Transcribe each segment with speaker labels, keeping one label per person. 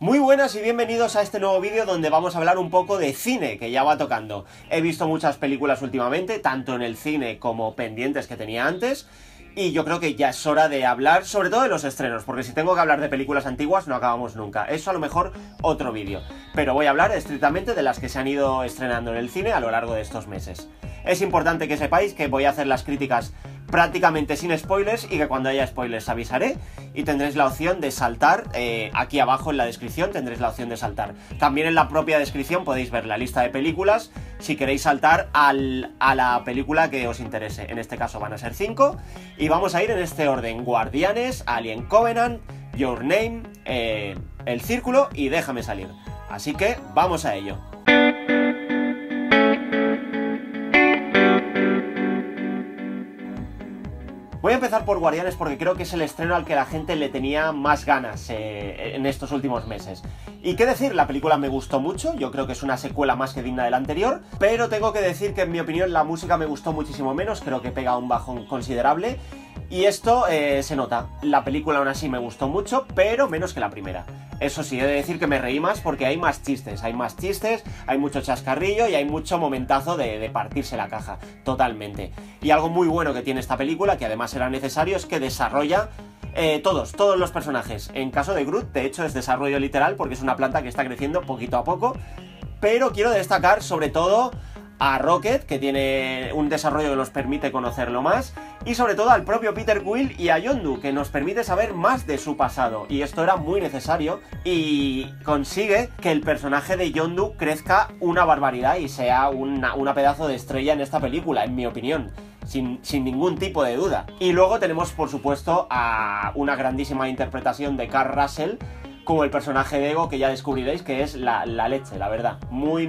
Speaker 1: Muy buenas y bienvenidos a este nuevo vídeo donde vamos a hablar un poco de cine, que ya va tocando. He visto muchas películas últimamente, tanto en el cine como pendientes que tenía antes, y yo creo que ya es hora de hablar sobre todo de los estrenos, porque si tengo que hablar de películas antiguas no acabamos nunca. Eso a lo mejor otro vídeo, pero voy a hablar estrictamente de las que se han ido estrenando en el cine a lo largo de estos meses. Es importante que sepáis que voy a hacer las críticas prácticamente sin spoilers y que cuando haya spoilers avisaré y tendréis la opción de saltar, aquí abajo en la descripción tendréis la opción de saltar. También en la propia descripción podéis ver la lista de películas si queréis saltar a la película que os interese. En este caso van a ser 5 y vamos a ir en este orden: Guardianes, Alien Covenant, Your Name, El Círculo y Déjame Salir. Así que vamos a ello. Voy a empezar por Guardianes porque creo que es el estreno al que la gente le tenía más ganas en estos últimos meses. Y qué decir, la película me gustó mucho, yo creo que es una secuela más que digna de la anterior, pero tengo que decir que en mi opinión la música me gustó muchísimo menos, creo que pega un bajón considerable. Y esto se nota. La película aún así me gustó mucho, pero menos que la primera. Eso sí, he de decir que me reí más porque hay más chistes, hay mucho chascarrillo y hay mucho momentazo de partirse la caja, totalmente. Y algo muy bueno que tiene esta película, que además era necesario, es que desarrolla todos los personajes. En caso de Groot, de hecho, es desarrollo literal porque es una planta que está creciendo poquito a poco. Pero quiero destacar sobre todo a Rocket, que tiene un desarrollo que nos permite conocerlo más, y sobre todo al propio Peter Quill y a Yondu, que nos permite saber más de su pasado, y esto era muy necesario, y consigue que el personaje de Yondu crezca una barbaridad y sea una pedazo de estrella en esta película, en mi opinión. Sin ningún tipo de duda. Y luego tenemos, por supuesto, a una grandísima interpretación de Kurt Russell como el personaje de Ego, que ya descubriréis que es la leche, la verdad. Muy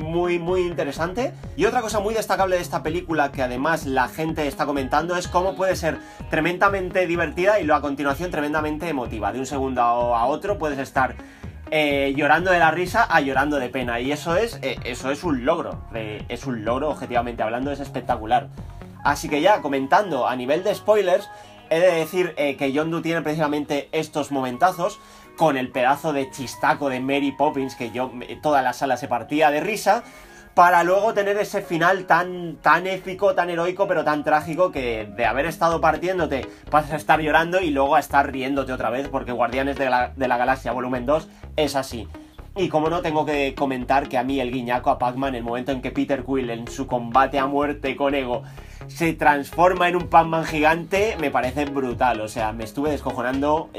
Speaker 1: interesante. Y otra cosa muy destacable de esta película, que además la gente está comentando, es cómo puede ser tremendamente divertida y luego a continuación tremendamente emotiva. De un segundo a otro puedes estar llorando de la risa a llorando de pena. Y eso es un logro. Es un logro, objetivamente hablando, es espectacular. Así que ya, comentando a nivel de spoilers, he de decir que Yondu tiene precisamente estos momentazos, con el pedazo de chistaco de Mary Poppins, que toda la sala se partía de risa, para luego tener ese final tan épico, tan heroico, pero tan trágico, que de haber estado partiéndote pasas a estar llorando y luego a estar riéndote otra vez, porque Guardianes de la Galaxia Volumen 2 es así. Y como no, tengo que comentar que a mí el guiñaco a Pac-Man, el momento en que Peter Quill en su combate a muerte con Ego se transforma en un Pac-Man gigante, me parece brutal. O sea, me estuve descojonando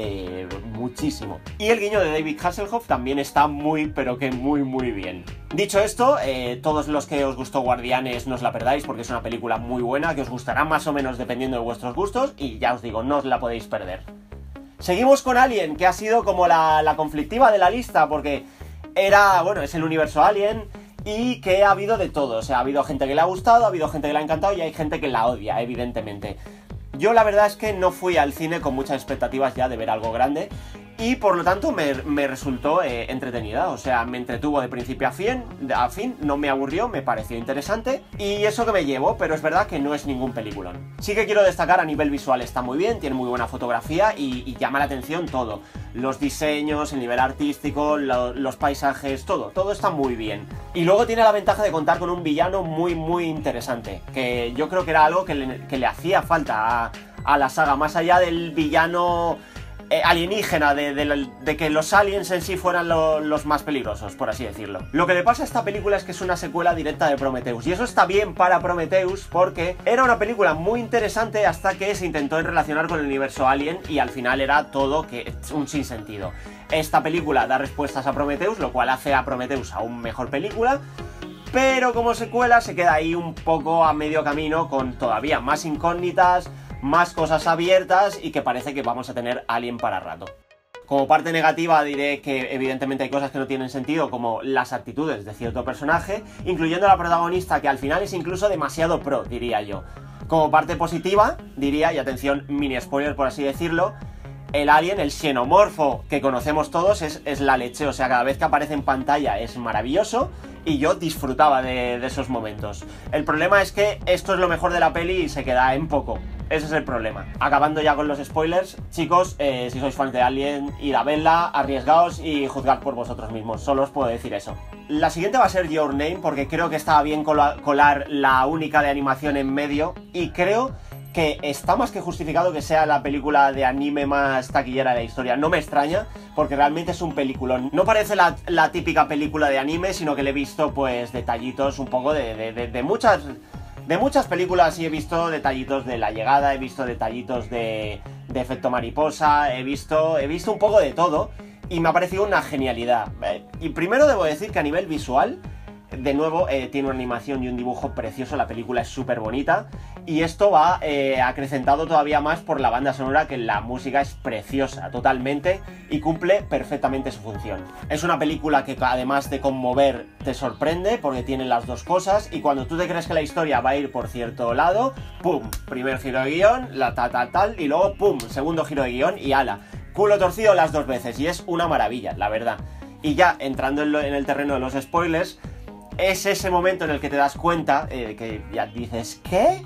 Speaker 1: muchísimo. Y el guiño de David Hasselhoff también está pero que muy bien. Dicho esto, todos los que os gustó Guardianes no os la perdáis porque es una película muy buena, que os gustará más o menos dependiendo de vuestros gustos, y ya os digo, no os la podéis perder. Seguimos con Alien, que ha sido como la conflictiva de la lista, porque es el universo Alien y que ha habido de todo. O sea, ha habido gente que le ha gustado, ha habido gente que le ha encantado y hay gente que la odia, evidentemente. Yo la verdad es que no fui al cine con muchas expectativas ya de ver algo grande y por lo tanto me resultó entretenida. O sea, me entretuvo de principio a fin, no me aburrió, me pareció interesante y eso que me llevo, pero es verdad que no es ningún peliculón. Sí que quiero destacar, a nivel visual está muy bien, tiene muy buena fotografía y llama la atención todo. Los diseños, el nivel artístico, los paisajes, todo está muy bien. Y luego tiene la ventaja de contar con un villano muy interesante, que yo creo que era algo que le hacía falta a la saga, más allá del villano alienígena, de que los aliens en sí fueran los más peligrosos, por así decirlo. Lo que le pasa a esta película es que es una secuela directa de Prometheus, y eso está bien para Prometheus porque era una película muy interesante hasta que se intentó relacionar con el universo Alien y al final era todo un sinsentido. Esta película da respuestas a Prometheus, lo cual hace a Prometheus aún mejor película, pero como secuela se queda ahí un poco a medio camino con todavía más incógnitas, más cosas abiertas y que parece que vamos a tener Alien para rato. Como parte negativa diré que evidentemente hay cosas que no tienen sentido, como las actitudes de cierto personaje, incluyendo a la protagonista, que al final es incluso demasiado pro, diría yo. Como parte positiva diría, y atención, mini spoiler por así decirlo, el alien, el xenomorfo que conocemos todos es la leche. O sea, cada vez que aparece en pantalla es maravilloso y yo disfrutaba de esos momentos. El problema es que esto es lo mejor de la peli y se queda en poco. Ese es el problema. Acabando ya con los spoilers, chicos, si sois fans de Alien, id a verla, arriesgaos y juzgad por vosotros mismos. Solo os puedo decir eso. La siguiente va a ser Your Name, porque creo que estaba bien colar la única de animación en medio, y creo que está más que justificado que sea la película de anime más taquillera de la historia. No me extraña, porque realmente es un peliculón. No parece la típica película de anime, sino que le he visto pues detallitos un poco de muchas películas, y he visto detallitos de La Llegada, he visto detallitos de Efecto Mariposa, he visto un poco de todo, y me ha parecido una genialidad. Y primero debo decir que a nivel visual, de nuevo, tiene una animación y un dibujo precioso, la película es súper bonita, y esto va acrecentado todavía más por la banda sonora, que la música es preciosa totalmente y cumple perfectamente su función. Es una película que, además de conmover, te sorprende porque tiene las dos cosas, y cuando tú te crees que la historia va a ir por cierto lado, ¡pum! Primer giro de guión, tal, y luego ¡pum! Segundo giro de guión y ¡ala! Culo torcido las dos veces, y es una maravilla, la verdad. Y ya entrando en el terreno de los spoilers, es ese momento en el que te das cuenta, que ya dices, ¿qué?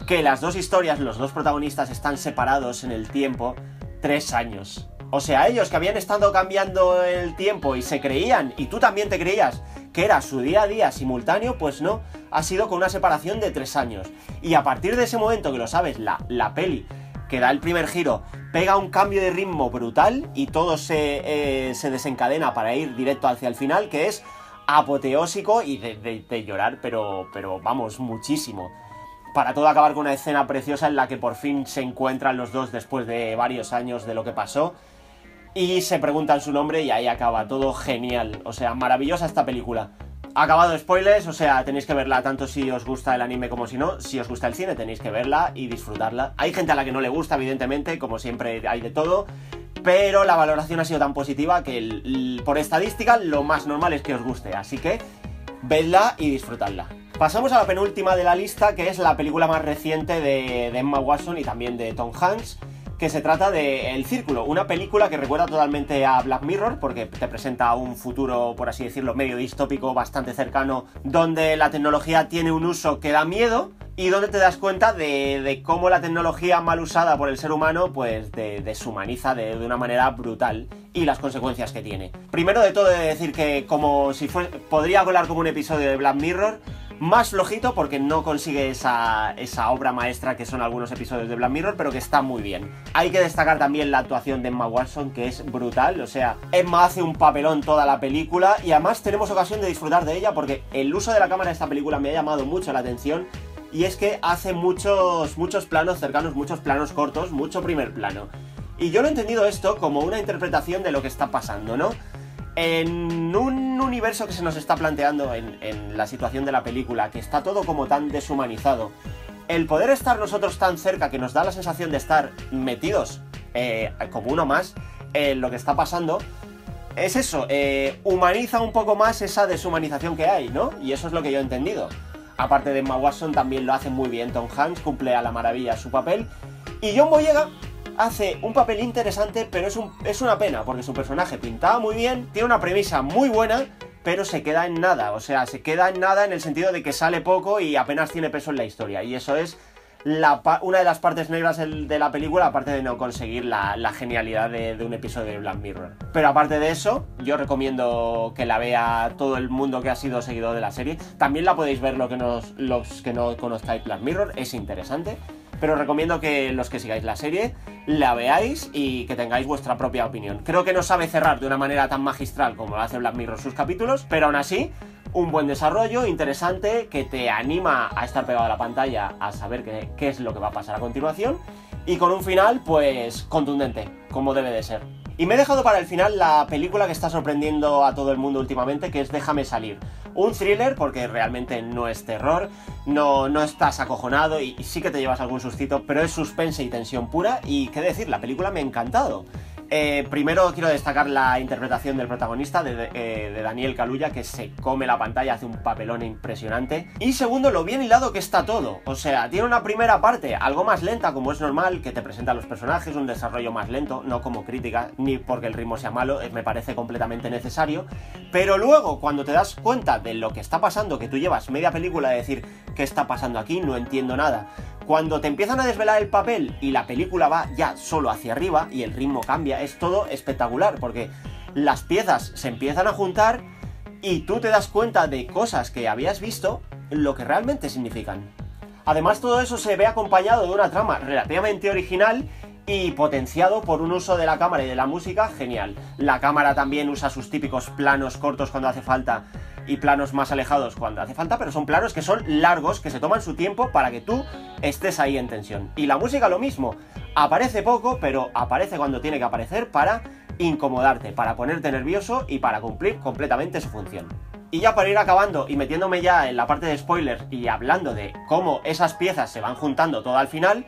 Speaker 1: Que las dos historias, los dos protagonistas están separados en el tiempo 3 años. O sea, ellos que habían estado cambiando el tiempo y se creían, y tú también te creías, que era su día a día simultáneo, pues no, ha sido con una separación de 3 años. Y a partir de ese momento que lo sabes, la peli que da el primer giro, pega un cambio de ritmo brutal y todo se desencadena para ir directo hacia el final, que es apoteósico y de llorar, pero vamos, muchísimo. Para todo acabar con una escena preciosa en la que por fin se encuentran los dos después de varios años de lo que pasó y se preguntan su nombre, y ahí acaba todo genial. O sea, maravillosa esta película. Acabado spoilers, o sea, tenéis que verla tanto si os gusta el anime como si no. Si os gusta el cine, tenéis que verla y disfrutarla. Hay gente a la que no le gusta, evidentemente, como siempre hay de todo, pero la valoración ha sido tan positiva que por estadística lo más normal es que os guste, así que vedla y disfrutadla. Pasamos a la penúltima de la lista, que es la película más reciente de Emma Watson y también de Tom Hanks, que se trata de El Círculo, una película que recuerda totalmente a Black Mirror, porque te presenta un futuro, por así decirlo, medio distópico, bastante cercano, donde la tecnología tiene un uso que da miedo, y donde te das cuenta de cómo la tecnología mal usada por el ser humano pues deshumaniza de una manera brutal, y las consecuencias que tiene. Primero de todo he de decir que podría colar como un episodio de Black Mirror, más flojito porque no consigue esa obra maestra que son algunos episodios de Black Mirror, pero que está muy bien. Hay que destacar también la actuación de Emma Watson, que es brutal. O sea, Emma hace un papelón toda la película, y además tenemos ocasión de disfrutar de ella porque el uso de la cámara de esta película me ha llamado mucho la atención, y es que hace muchos planos cercanos, muchos planos cortos, mucho primer plano. Y yo lo he entendido esto como una interpretación de lo que está pasando, ¿no? En un universo que se nos está planteando en la situación de la película, que está todo como tan deshumanizado, el poder estar nosotros tan cerca, que nos da la sensación de estar metidos como uno más en lo que está pasando, es eso, humaniza un poco más esa deshumanización que hay, ¿no? Y eso es lo que yo he entendido. Aparte de Emma Watson, también lo hace muy bien Tom Hanks, cumple a la maravilla su papel, y John Boyega hace un papel interesante, pero es una pena, porque su personaje pintaba muy bien, tiene una premisa muy buena, pero se queda en nada. O sea, se queda en nada en el sentido de que sale poco y apenas tiene peso en la historia, y eso es una de las partes negras de la película, aparte de no conseguir la genialidad de un episodio de Black Mirror. Pero aparte de eso, yo recomiendo que la vea todo el mundo que ha sido seguidor de la serie. También la podéis ver los que no conozcáis Black Mirror, es interesante, pero recomiendo que los que sigáis la serie la veáis y que tengáis vuestra propia opinión. Creo que no sabe cerrar de una manera tan magistral como lo hace Black Mirror sus capítulos, pero aún así, un buen desarrollo, interesante, que te anima a estar pegado a la pantalla, a saber qué es lo que va a pasar a continuación, y con un final, pues, contundente, como debe de ser. Y me he dejado para el final la película que está sorprendiendo a todo el mundo últimamente, que es Déjame salir. Un thriller, porque realmente no es terror, no estás acojonado y sí que te llevas algún sustito, pero es suspense y tensión pura, y qué decir, la película me ha encantado. Primero quiero destacar la interpretación del protagonista, de Daniel Kaluuya, que se come la pantalla, hace un papelón impresionante. Y segundo, lo bien hilado que está todo. O sea, tiene una primera parte algo más lenta, como es normal, que te presenta a los personajes, un desarrollo más lento, no como crítica, ni porque el ritmo sea malo, me parece completamente necesario. Pero luego, cuando te das cuenta de lo que está pasando, que tú llevas media película de decir, ¿qué está pasando aquí? No entiendo nada. Cuando te empiezan a desvelar el papel y la película va ya solo hacia arriba y el ritmo cambia, es todo espectacular, porque las piezas se empiezan a juntar y tú te das cuenta de cosas que habías visto, lo que realmente significan. Además, todo eso se ve acompañado de una trama relativamente original y potenciado por un uso de la cámara y de la música genial. La cámara también usa sus típicos planos cortos cuando hace falta y planos más alejados cuando hace falta, pero son planos que son largos, que se toman su tiempo para que tú estés ahí en tensión. Y la música lo mismo, aparece poco, pero aparece cuando tiene que aparecer para incomodarte, para ponerte nervioso y para cumplir completamente su función. Y ya para ir acabando y metiéndome ya en la parte de spoilers y hablando de cómo esas piezas se van juntando todo al final,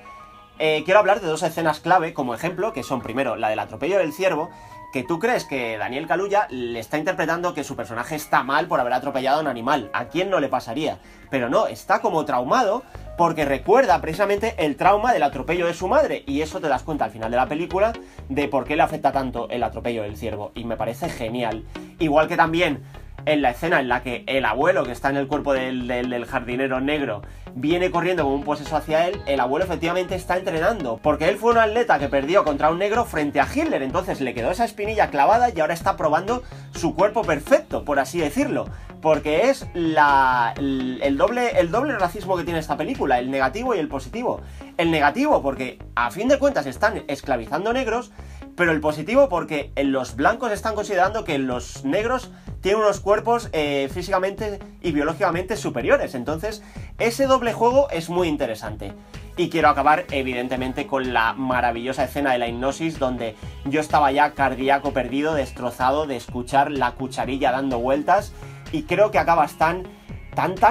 Speaker 1: quiero hablar de dos escenas clave como ejemplo, que son primero la del atropello del ciervo, que tú crees que Daniel Kaluuya le está interpretando que su personaje está mal por haber atropellado a un animal. ¿A quién no le pasaría? Pero no, está como traumado porque recuerda precisamente el trauma del atropello de su madre, y eso te das cuenta al final de la película de por qué le afecta tanto el atropello del ciervo, y me parece genial. Igual que también en la escena en la que el abuelo, que está en el cuerpo del jardinero negro, viene corriendo como un poseso hacia él, el abuelo efectivamente está entrenando, porque él fue un atleta que perdió contra un negro frente a Hitler, entonces le quedó esa espinilla clavada y ahora está probando su cuerpo perfecto, por así decirlo, porque es el doble racismo que tiene esta película, el negativo y el positivo. El negativo porque a fin de cuentas están esclavizando negros, pero el positivo porque los blancos están considerando que los negros tienen unos cuerpos físicamente y biológicamente superiores. Entonces, ese doble juego es muy interesante. Y quiero acabar, evidentemente, con la maravillosa escena de la hipnosis, donde yo estaba ya cardíaco perdido, destrozado de escuchar la cucharilla dando vueltas, y creo que acabas tan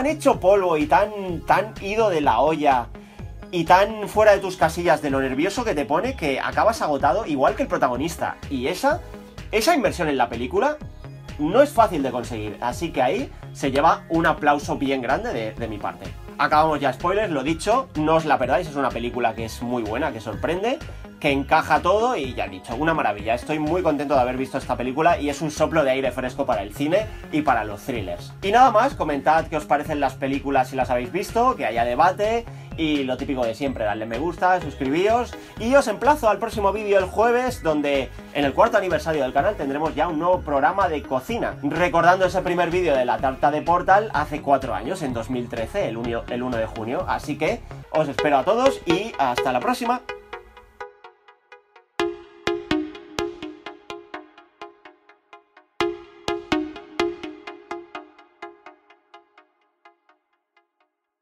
Speaker 1: hecho polvo y tan ido de la olla y tan fuera de tus casillas de lo nervioso que te pone, que acabas agotado igual que el protagonista. Y esa inversión en la película no es fácil de conseguir, así que ahí se lleva un aplauso bien grande de mi parte. Acabamos ya, spoilers, lo dicho, no os la perdáis, es una película que es muy buena, que sorprende, que encaja todo y ya he dicho, una maravilla. Estoy muy contento de haber visto esta película y es un soplo de aire fresco para el cine y para los thrillers. Y nada más, comentad qué os parecen las películas si las habéis visto, que haya debate y lo típico de siempre, dadle me gusta, suscribíos y os emplazo al próximo vídeo el jueves, donde en el 4º aniversario del canal tendremos ya un nuevo programa de cocina, recordando ese primer vídeo de la tarta de Portal hace 4 años, en 2013, el 1 de junio, así que os espero a todos y hasta la próxima.